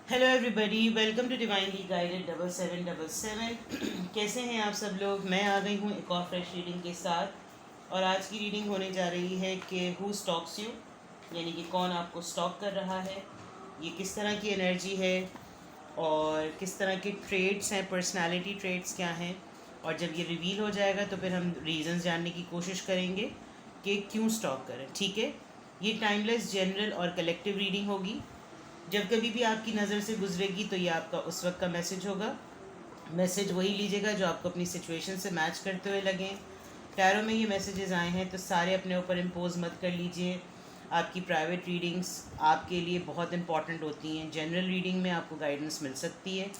Hello everybody, welcome to divinely guided 7777। कैसे हैं आप सब लोग। मैं आ गई हूँ एक और फ्रेश रीडिंग के साथ। और आज की रीडिंग होने जा रही है कि हु स्टॉक्स यू, यानी कि कौन आपको स्टॉक कर रहा है, ये किस तरह की एनर्जी है और किस तरह के ट्रेड्स हैं, पर्सनालिटी ट्रेड्स क्या हैं। और जब ये रिवील हो जाएगा तो फिर हम रीजंस जानने की कोशिश करेंगे कि क्यों स्टॉक करें। ठीक है, ये टाइमलेस, जनरल और कलेक्टिव रीडिंग होगी। जब कभी भी आपकी नज़र से गुजरेगी तो ये आपका उस वक्त का मैसेज होगा। मैसेज वही लीजिएगा जो आपको अपनी सिचुएशन से मैच करते हुए लगें। टैरो में ये मैसेजेस आए हैं तो सारे अपने ऊपर इम्पोज मत कर लीजिए। आपकी प्राइवेट रीडिंग्स आपके लिए बहुत इंपॉर्टेंट होती हैं। जनरल रीडिंग में आपको गाइडेंस मिल सकती है,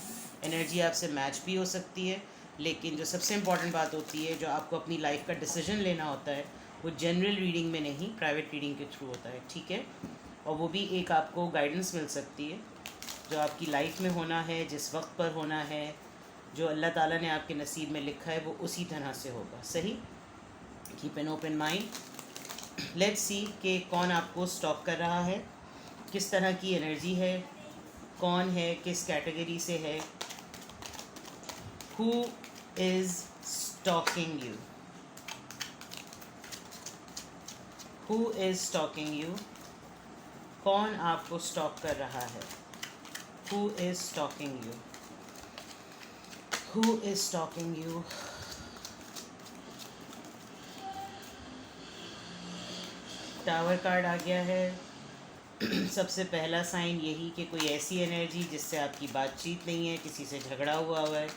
एनर्जी आपसे मैच भी हो सकती है, लेकिन जो सबसे इम्पॉर्टेंट बात होती है, जो आपको अपनी लाइफ का डिसीजन लेना होता है, वो जनरल रीडिंग में नहीं, प्राइवेट रीडिंग के थ्रू होता है। ठीक है, और वो भी एक आपको गाइडेंस मिल सकती है जो आपकी लाइफ में होना है, जिस वक्त पर होना है, जो अल्लाह ताला ने आपके नसीब में लिखा है वो उसी तरह से होगा। सही, keep an open mind. Let's see कि कौन आपको स्टॉक कर रहा है, किस तरह की एनर्जी है, कौन है, किस कैटेगरी से है। Who is stalking you, who is stalking you, कौन आपको स्टॉक कर रहा है। Who is stalking you, who is stalking you. Tower card आ गया है। सबसे पहला साइन यही कि कोई ऐसी एनर्जी जिससे आपकी बातचीत नहीं है, किसी से झगड़ा हुआ है।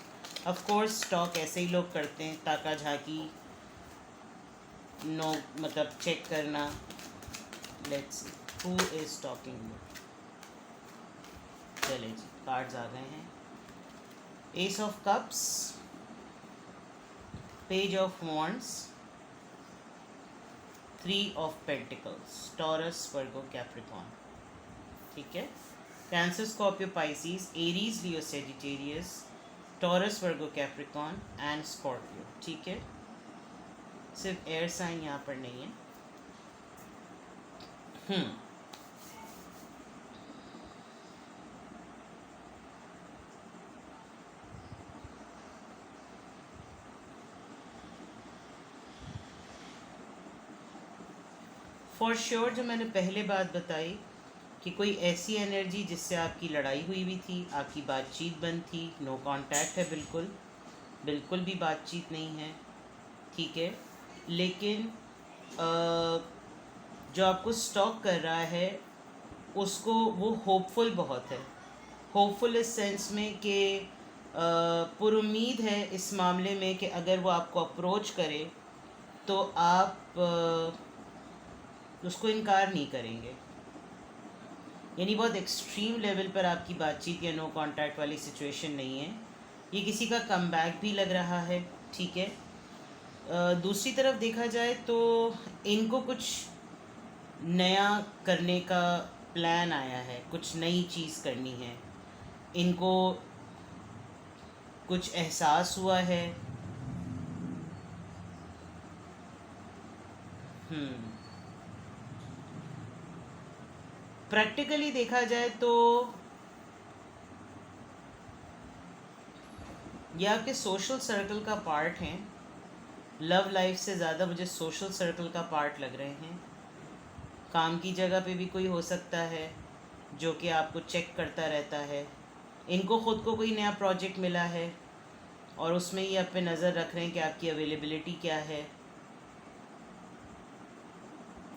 ऑफ कोर्स स्टॉक ऐसे ही लोग करते हैं, ताका झाकी, नो मतलब चेक करना। Let's see who is talking you. चले जी, कार्ड्स आ गए हैं। S of cups, page of wands, three of pentacles, taurus, Virgo, Capricorn. ठीक है, cancer, Scorpio, Pisces, Aries, Leo, Sagittarius, taurus, Virgo, Capricorn and Scorpio. ठीक है, सिर्फ air sign यहाँ पर नहीं है। हम्म फॉर श्योर, जो मैंने पहले बात बताई कि कोई ऐसी एनर्जी जिससे आपकी लड़ाई हुई भी थी, आपकी बातचीत बंद थी, नो कांटेक्ट है, बिल्कुल बिल्कुल भी बातचीत नहीं है। ठीक है, लेकिन जो आपको स्टॉक कर रहा है उसको, वो होपफुल बहुत है। होपफुल इस सेंस में कि पुरुम्मीद है इस मामले में कि अगर वो आपको अप्रोच करे तो आप उसको इनकार नहीं करेंगे। यानी बहुत एक्सट्रीम लेवल पर आपकी बातचीत या नो कांटेक्ट वाली सिचुएशन नहीं है। ये किसी का कमबैक भी लग रहा है। ठीक है, दूसरी तरफ देखा जाए तो इनको कुछ नया करने का प्लान आया है, कुछ नई चीज़ करनी है इनको, कुछ एहसास हुआ है। प्रैक्टिकली देखा जाए तो ये आपके सोशल सर्कल का पार्ट हैं। लव लाइफ से ज़्यादा मुझे सोशल सर्कल का पार्ट लग रहे हैं। काम की जगह पे भी कोई हो सकता है जो कि आपको चेक करता रहता है। इनको ख़ुद को कोई नया प्रोजेक्ट मिला है और उसमें ये आप पे नज़र रख रहे हैं कि आपकी अवेलेबिलिटी क्या है,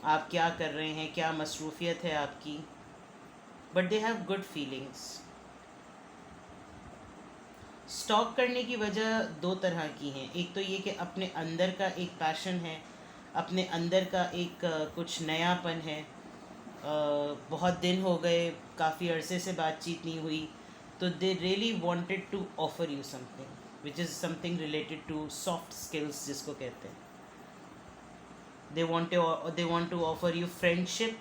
आप क्या कर रहे हैं, क्या मसरूफियत है आपकी। But they have good feelings. Stock करने की वजह दो तरह की हैं। एक तो ये कि अपने अंदर का एक पैशन है, अपने अंदर का एक कुछ नयापन है। बहुत दिन हो गए, काफ़ी अरसे से बातचीत नहीं हुई, तो they really wanted to offer you something which is something related to soft skills जिसको कहते हैं। They want to offer you friendship.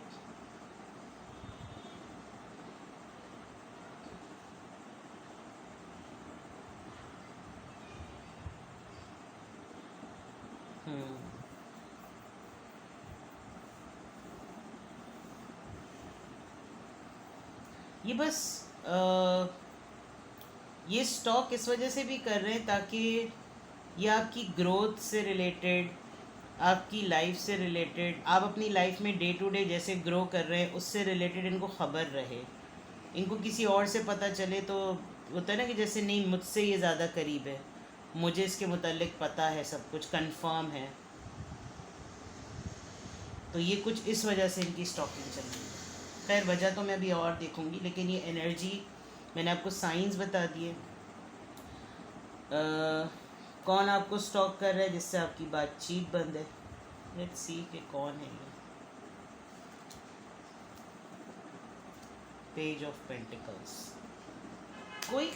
ये बस ये स्टॉक इस वजह से भी कर रहे हैं ताकि ये आपकी ग्रोथ से रिलेटेड, आपकी लाइफ से रिलेटेड, आप अपनी लाइफ में डे टू डे जैसे ग्रो कर रहे हैं उससे रिलेटेड इनको ख़बर रहे। इनको किसी और से पता चले तो होता है ना कि जैसे नहीं, मुझसे ये ज़्यादा करीब है, मुझे इसके मुतालिक पता है, सब कुछ कंफर्म है। तो ये कुछ इस वजह से इनकी स्टॉकिंग चल रही है। खैर वजह तो मैं अभी और देखूंगी, लेकिन ये एनर्जी मैंने आपको साइंस बता दिए। कौन आपको स्टॉक कर रहा है जिससे आपकी बातचीत बंद है? लेट्स सी कि कौन है ये। पेज ऑफ पेंटिकल्स, कोई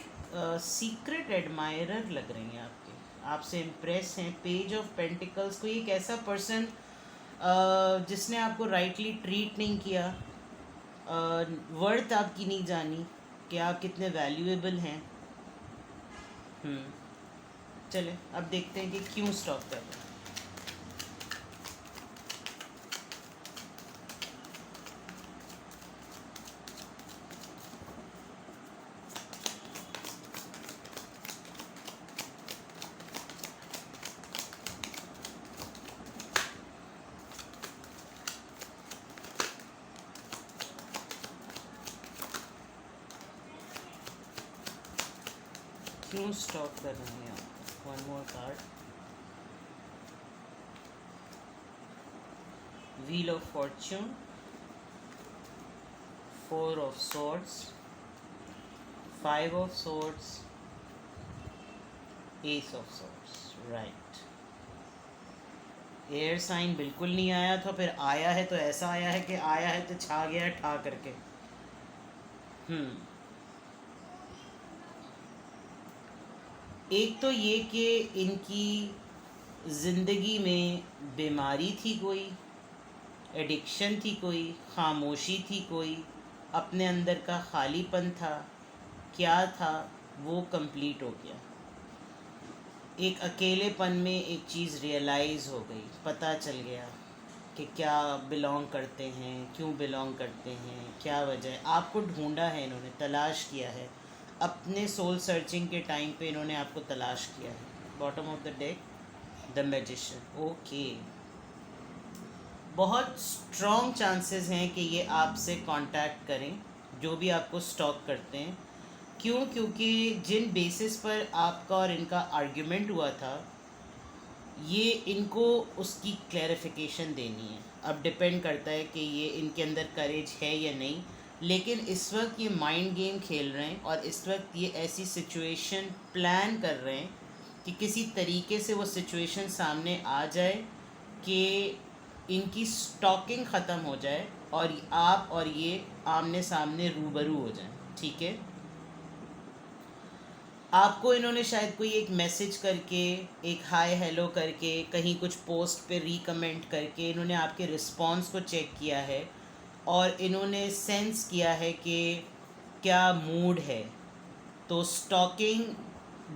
सीक्रेट एडमायरर लग रही हैं आपके, आपसे इम्प्रेस हैं। पेज ऑफ पेंटिकल्स, कोई एक ऐसा पर्सन जिसने आपको राइटली ट्रीट नहीं किया, वर्थ आपकी नहीं जानी कि आप कितने वैल्यूएबल हैं। चले अब देखते हैं कि क्यों स्टॉक कर रहे हैं। क्यों स्टॉक कर रहे हैं आप? One more card, wheel of fortune, four of swords, five of swords, ace of swords, right. Air sign बिल्कुल नहीं आया था, फिर आया है तो ऐसा आया है कि आया है तो छा गया ठा करके। एक तो ये कि इनकी ज़िंदगी में बीमारी थी, कोई एडिक्शन थी, कोई खामोशी थी, कोई अपने अंदर का खालीपन था, क्या था वो कंप्लीट हो गया। एक अकेलेपन में एक चीज़ रियलाइज़ हो गई, पता चल गया कि क्या बिलोंग करते हैं, क्यों बिलोंग करते हैं, क्या वजह है। आपको ढूंढा है इन्होंने, तलाश किया है, अपने सोल सर्चिंग के टाइम पे इन्होंने आपको तलाश किया है। Bottom of the deck, the magician. Okay, बहुत स्ट्रॉन्ग चांसेस हैं कि ये आपसे कांटेक्ट करें, जो भी आपको स्टॉक करते हैं। क्यों? क्योंकि जिन बेसिस पर आपका और इनका आर्ग्यूमेंट हुआ था, ये इनको उसकी क्लैरिफिकेशन देनी है। अब डिपेंड करता है कि ये इनके अंदर करेज है या नहीं, लेकिन इस वक्त ये माइंड गेम खेल रहे हैं और इस वक्त ये ऐसी सिचुएशन प्लान कर रहे हैं कि किसी तरीके से वो सिचुएशन सामने आ जाए कि इनकी स्टॉकिंग ख़त्म हो जाए और आप और ये आमने सामने रूबरू हो जाएं। ठीक है, आपको इन्होंने शायद कोई एक मैसेज करके, एक हाय हेलो करके, कहीं कुछ पोस्ट पे रीकमेंट करके इन्होंने आपके रिस्पॉन्स को चेक किया है और इन्होंने सेंस किया है कि क्या मूड है। तो स्टॉकिंग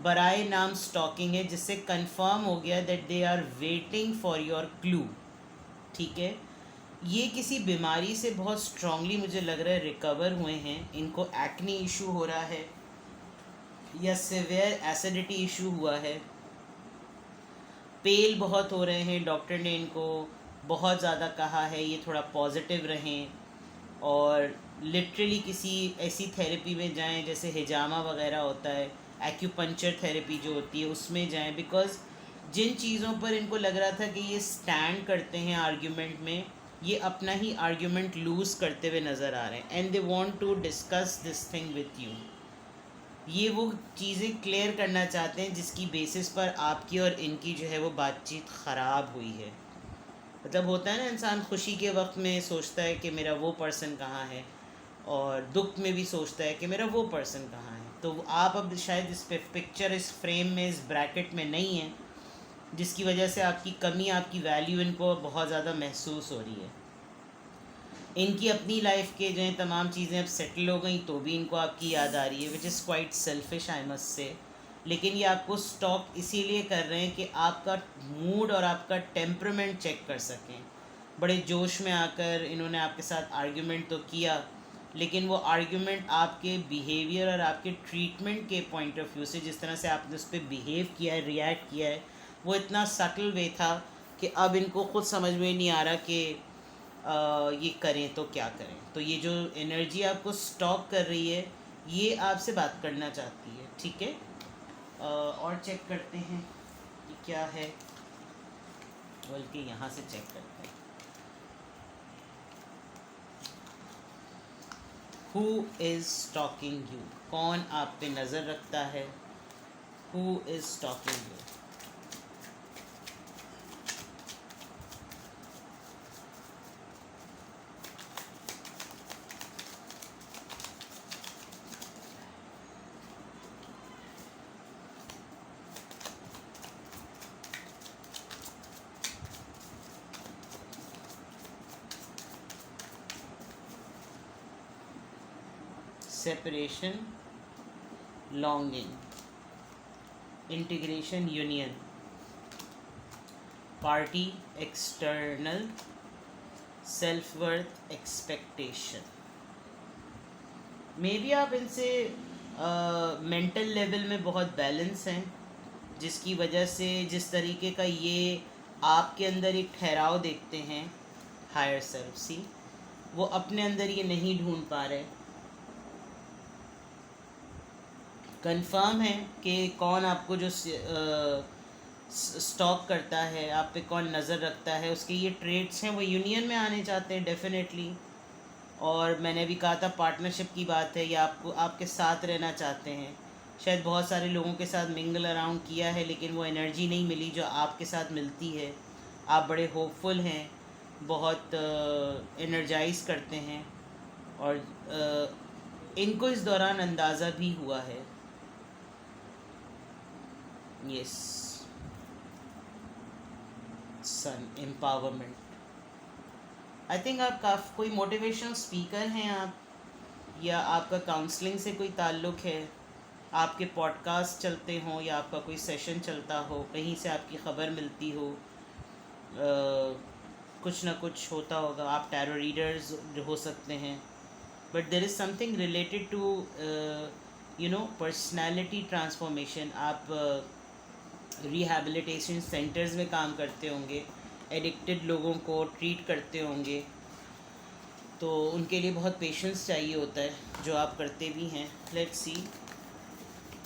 बराए नाम स्टॉकिंग है, जिससे कंफर्म हो गया that they are waiting for your clue. ठीक है, ये किसी बीमारी से बहुत स्ट्रांगली मुझे लग रहा है रिकवर हुए हैं। इनको एक्ने इशू हो रहा है या सिवियर एसिडिटी इशू हुआ है, पेल बहुत हो रहे हैं। डॉक्टर ने इनको बहुत ज़्यादा कहा है ये थोड़ा पॉजिटिव रहें और लिटरली किसी ऐसी थेरेपी में जाएं जैसे हिजामा वगैरह होता है, एक्यूपंक्चर थेरेपी जो होती है उसमें जाएं। बिकॉज़ जिन चीज़ों पर इनको लग रहा था कि ये स्टैंड करते हैं आर्ग्यूमेंट में, ये अपना ही आर्ग्यूमेंट लूज़ करते हुए नज़र आ रहे हैं and they want to discuss this thing with you. ये वो चीज़ें क्लियर करना चाहते हैं जिसकी बेसिस पर आपकी और इनकी जो है वो बातचीत ख़राब हुई है। मतलब होता है ना, इंसान खुशी के वक्त में सोचता है कि मेरा वो पर्सन कहाँ है और दुख में भी सोचता है कि मेरा वो पर्सन कहाँ है। तो आप अब शायद इस पिक्चर, इस फ्रेम में, इस ब्रैकेट में नहीं है, जिसकी वजह से आपकी कमी, आपकी वैल्यू इनको बहुत ज़्यादा महसूस हो रही है। इनकी अपनी लाइफ के जो है तमाम चीज़ें अब सेटल हो गई तो भी इनको आपकी याद आ रही है, which is quite selfish I must say. लेकिन ये आपको स्टॉक इसीलिए कर रहे हैं कि आपका मूड और आपका टेम्परामेंट चेक कर सकें। बड़े जोश में आकर इन्होंने आपके साथ आर्ग्यूमेंट तो किया, लेकिन वो आर्ग्यूमेंट आपके बिहेवियर और आपके ट्रीटमेंट के पॉइंट ऑफ व्यू से, जिस तरह से आपने उस पर बिहेव किया है, रिएक्ट किया है, वो इतना सटल वे था कि अब इनको खुद समझ में नहीं आ रहा कि ये करें तो क्या करें। तो ये जो एनर्जी आपको स्टॉक कर रही है, ये आपसे बात करना चाहती है, ठीक है। और चेक करते हैं कि क्या है, बल्कि यहाँ से चेक करते हैं। हु इज़ स्टॉकिंग यू, कौन आप पे नज़र रखता है, who is stalking you. Separation, longing, integration, union, party, external, self worth, expectation. Maybe आप इनसे मेंटल लेवल में बहुत बैलेंस हैं, जिसकी वजह से जिस तरीके का ये आपके अंदर एक ठहराव देखते हैं हायर सेल्फ सी, वो अपने अंदर ये नहीं ढूंढ पा रहे। कंफर्म है कि कौन आपको जो स्टॉक करता है, आप पे कौन नज़र रखता है, उसके ये ट्रेड्स हैं, वो यूनियन में आने चाहते हैं डेफिनेटली। और मैंने भी कहा था पार्टनरशिप की बात है, या आपको आपके साथ रहना चाहते हैं। शायद बहुत सारे लोगों के साथ मिंगल अराउंड किया है, लेकिन वो एनर्जी नहीं मिली जो आपके साथ मिलती है। आप बड़े होपफुल हैं, बहुत एनर्जाइज करते हैं, और इनको इस दौरान अंदाज़ा भी हुआ है। Yes, sun, empowerment. I think आप कोई मोटिवेशनल स्पीकर हैं आप, या आपका काउंसलिंग से कोई ताल्लुक़ है, आपके पॉडकास्ट चलते हों, या आपका कोई सेशन चलता हो, कहीं से आपकी ख़बर मिलती हो, कुछ ना कुछ होता होगा। आप टैरो रीडर्स हो सकते हैं, but there is something related to personality transformation. आप रिहैबिलिटेशन सेंटर्स में काम करते होंगे, एडिक्टेड लोगों को ट्रीट करते होंगे, तो उनके लिए बहुत पेशेंस चाहिए होता है, जो आप करते भी हैं। लेट्स सी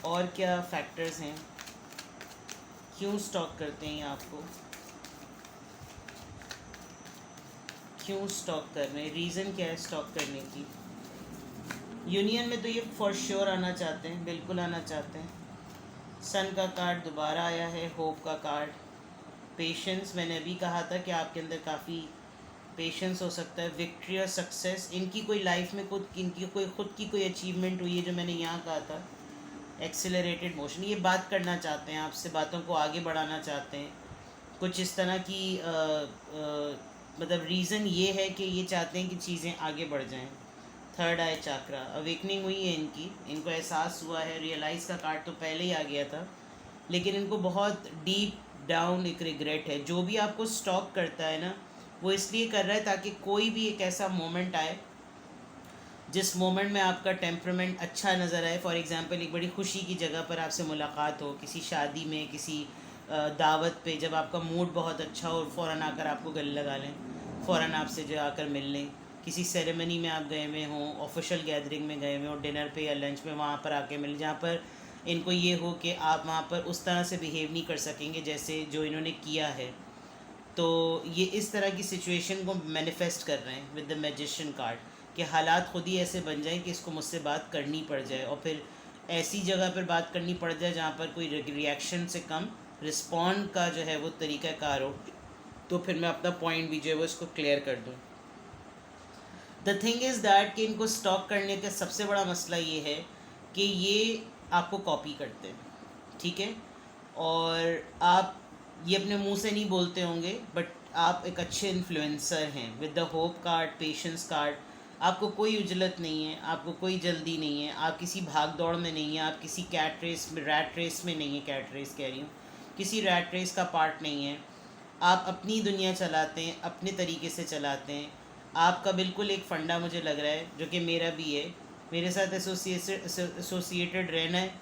और क्या फैक्टर्स हैं, क्यों स्टॉक करते हैं आपको, क्यों स्टॉक कर रहे हैं, रीज़न क्या है स्टॉक करने की। यूनियन में तो ये फॉर श्योर आना चाहते हैं, बिल्कुल आना चाहते हैं। सन का कार्ड दोबारा आया है, होप का कार्ड, पेशेंस। मैंने अभी कहा था कि आपके अंदर काफ़ी पेशेंस हो सकता है, विक्ट्री और सक्सेस। इनकी कोई लाइफ में इनकी कोई खुद की कोई अचीवमेंट हुई है, जो मैंने यहाँ कहा था, एक्सेलरेटेड मोशन। ये बात करना चाहते हैं आपसे, बातों को आगे बढ़ाना चाहते हैं, कुछ इस तरह की मतलब रीज़न ये है कि ये चाहते हैं कि चीज़ें आगे बढ़ जाएं। थर्ड आई चाक्रा, अवेकनिंग हुई है इनकी, इनको एहसास हुआ है। रियलाइज़ का कार्ड तो पहले ही आ गया था, लेकिन इनको बहुत डीप डाउन एक रिग्रेट है। जो भी आपको स्टॉक करता है ना, वो इसलिए कर रहा है ताकि कोई भी एक ऐसा मोमेंट आए जिस मोमेंट में आपका टेम्परामेंट अच्छा नज़र आए। फॉर एग्ज़ाम्पल, एक बड़ी खुशी की जगह पर आपसे मुलाकात हो, किसी शादी में, किसी दावत पे, जब आपका मूड बहुत अच्छा हो, फ़ौरन आकर आपको गले लगा लें, फ़ौरन आपसे जो आकर मिल लें। किसी सेरेमनी में आप गए हुए हों, ऑफिशियल गैदरिंग में गए हुए हों, डिनर पे या लंच में, वहाँ पर आके मिल, जहाँ पर इनको ये हो कि आप वहाँ पर उस तरह से बिहेव नहीं कर सकेंगे जैसे जो इन्होंने किया है। तो ये इस तरह की सिचुएशन को मैनिफेस्ट कर रहे हैं विद द मैजिशियन कार्ड, कि हालात खुद ही ऐसे बन जाएं कि इसको मुझसे बात करनी पड़ जाए, और फिर ऐसी जगह पर बात करनी पड़ जाए जहाँ पर कोई रिएक्शन से कम रिस्पॉन्ड का जो है वो तरीक़ाकार हो, तो फिर मैं अपना पॉइंट भी जो है वो इसको क्लियर कर दूँ। द थिंग इज़ दैट कि इनको स्टॉक करने का सबसे बड़ा मसला ये है कि ये आपको कॉपी करते हैं, ठीक है, और आप ये अपने मुंह से नहीं बोलते होंगे, बट आप एक अच्छे इन्फ्लुएंसर हैं। With the hope card, patience card, आपको कोई उजलत नहीं है, आपको कोई जल्दी नहीं है, आप किसी भाग दौड़ में नहीं है, आप किसी कैट रेस में, रैट रेस में नहीं है, कैट रेस कह रही हूँ, किसी रैट रेस का पार्ट नहीं है। आप अपनी दुनिया चलाते हैं, अपने तरीके से चलाते हैं, आपका बिल्कुल एक फंडा मुझे लग रहा है, जो कि मेरा भी है। मेरे साथ एसोसिएटेड रहना है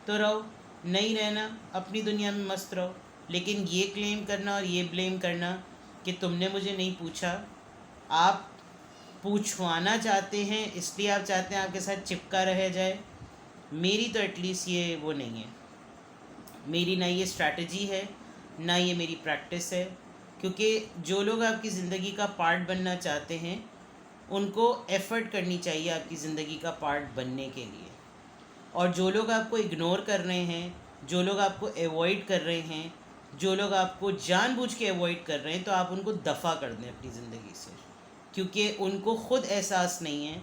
तो रहो, नहीं रहना अपनी दुनिया में मस्त रहो। लेकिन ये क्लेम करना और ये ब्लेम करना कि तुमने मुझे नहीं पूछा, आप पूछवाना चाहते हैं इसलिए आप चाहते हैं आपके साथ चिपका रह जाए, मेरी तो एटलीस्ट ये वो नहीं है। मेरी ना ये स्ट्रैटेजी है, ना ये मेरी प्रैक्टिस है। क्योंकि जो लोग आपकी ज़िंदगी का पार्ट बनना चाहते हैं उनको एफ़र्ट करनी चाहिए आपकी ज़िंदगी का पार्ट बनने के लिए। और जो लोग आपको इग्नोर कर रहे हैं, जो लोग आपको अवॉइड कर रहे हैं, जो लोग आपको जानबूझ के अवॉइड कर रहे हैं, तो आप उनको दफ़ा कर दें अपनी ज़िंदगी से। क्योंकि उनको ख़ुद एहसास नहीं है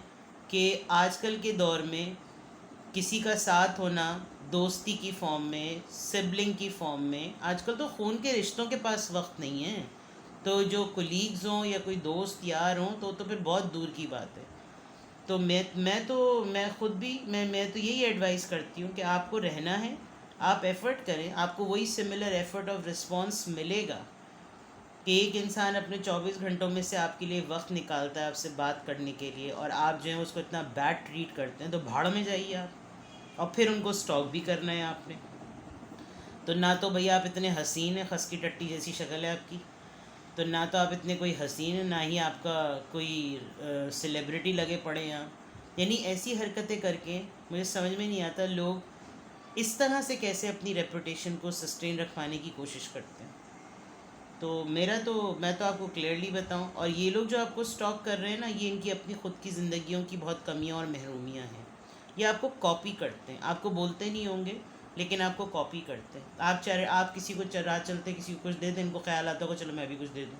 कि आजकल के दौर में किसी का साथ होना दोस्ती की फॉर्म में, सिबलिंग की फॉर्म में, आजकल तो खून के रिश्तों के पास वक्त नहीं है। तो जो कोलीग्स हों या कोई दोस्त यार हों तो फिर बहुत दूर की बात है। तो मैं ख़ुद भी मैं तो यही एडवाइस करती हूँ कि आपको रहना है, आप एफ़र्ट करें, आपको वही सिमिलर एफ़र्ट ऑफ रिस्पॉन्स मिलेगा कि एक इंसान अपने 24 घंटों में से आपके लिए वक्त निकालता है आपसे बात करने के लिए, और आप जो है उसको इतना बैड ट्रीट करते हैं, तो भाड़ में जाइए आप। और फिर उनको स्टॉक भी करना है आपने। तो ना तो भैया आप इतने हसीन हैं, खस की टट्टी जैसी शक्ल है आपकी, तो ना तो आप इतने कोई हसीन हैं, ना ही आपका कोई सेलिब्रिटी लगे पड़े यहाँ। यानी ऐसी हरकतें करके मुझे समझ में नहीं आता लोग इस तरह से कैसे अपनी रेपुटेशन को सस्टेन रखवाने की कोशिश करते हैं। तो मैं तो आपको क्लियरली बताऊं, और ये लोग जो आपको स्टॉक कर रहे हैं ना, ये इनकी अपनी ख़ुद की ज़िंदगियों की बहुत कमियां और महरूमियां हैं। ये आपको कॉपी करते हैं, आपको बोलते नहीं होंगे लेकिन आपको कॉपी करते हैं। आप किसी को राह चलते किसी को कुछ दे दें, इनको ख्याल आता होगा चलो मैं भी कुछ दे दूँ।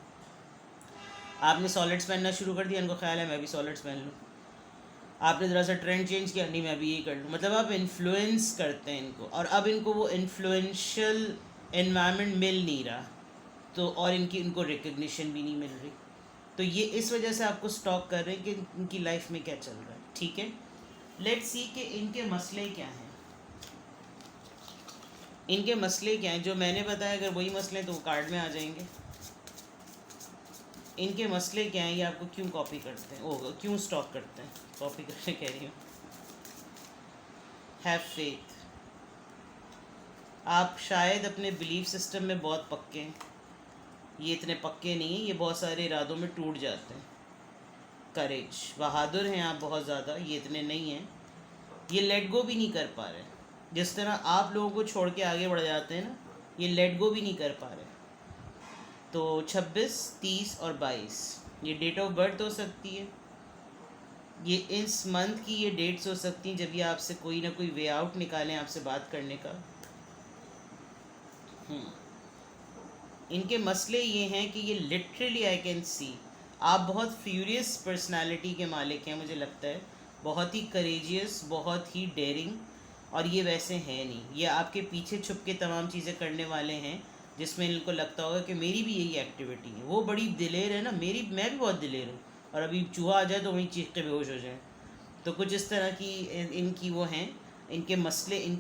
आपने सॉलिड्स पहनना शुरू कर दिया, इनको ख्याल है मैं भी सॉलिड्स पहन लूँ। आपने ज़रा सा ट्रेंड चेंज किया, नहीं मैं भी यही कर लूँ। मतलब आप इन्फ्लुएंस करते हैं इनको, और अब इनको वो इन्फ्लुएंशियल एनवायरनमेंट मिल नहीं रहा, तो और इनको रिकग्निशन भी नहीं मिल रही। तो ये इस वजह से आपको स्टॉक कर रहे हैं कि इनकी लाइफ में क्या चल रहा है। ठीक है, लेट्स सी कि इनके मसले क्या हैं। इनके मसले क्या हैं जो मैंने बताया, अगर वही मसले हैं तो वो कार्ड में आ जाएंगे। इनके मसले क्या हैं, ये आपको क्यों कॉपी करते हैं, क्यों स्टॉक करते हैं, कॉपी करने कह रही हूँ। Have faith. आप शायद अपने बिलीफ सिस्टम में बहुत पक्के हैं, ये इतने पक्के नहीं हैं, ये बहुत सारे इरादों में टूट जाते हैं। करेज, बहादुर हैं आप बहुत ज़्यादा, ये इतने नहीं हैं। ये लेट गो भी नहीं कर पा रहे। जिस तरह आप लोगों को छोड़ के आगे बढ़ जाते हैं ना, ये लेट गो भी नहीं कर पा रहे। तो 26, 30 और 22 ये डेट ऑफ बर्थ हो सकती है। ये इस मंथ की ये डेट्स हो सकती हैं जब ये आपसे कोई ना कोई वे आउट निकालें आपसे बात करने का। इनके मसले ये हैं कि ये लिटरली आई कैन सी आप बहुत फ्यूरियस पर्सनालिटी के मालिक हैं, मुझे लगता है बहुत ही करेजियस, बहुत ही डेयरिंग, और ये वैसे हैं नहीं। ये आपके पीछे छुप के तमाम चीज़ें करने वाले हैं जिसमें इनको लगता होगा कि मेरी भी यही एक्टिविटी है। वो बड़ी दिलेर है ना, मैं भी बहुत दिलेर हूँ, और अभी चूहा आ जाए तो वहीं चीख के बेहोश हो जाए। तो कुछ इस तरह की इनकी वो हैं। इनके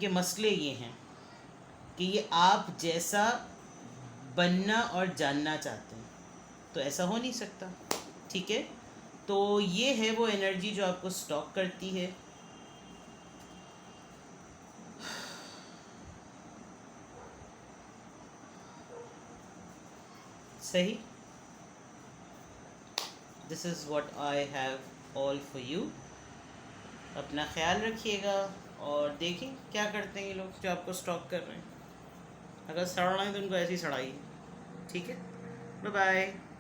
मसले ये हैं कि ये आप जैसा बनना और जानना चाहते हैं, तो ऐसा हो नहीं सकता। ठीक है, तो ये है वो एनर्जी जो आपको स्टॉक करती है। सही, this is what I have all for you. अपना ख्याल रखिएगा और देखें क्या करते हैं ये लोग जो आपको स्टॉक कर रहे हैं। अगर सड़ रहे हैं तो उनको ऐसे ही सड़ाइए। ठीक है, बाय बाय।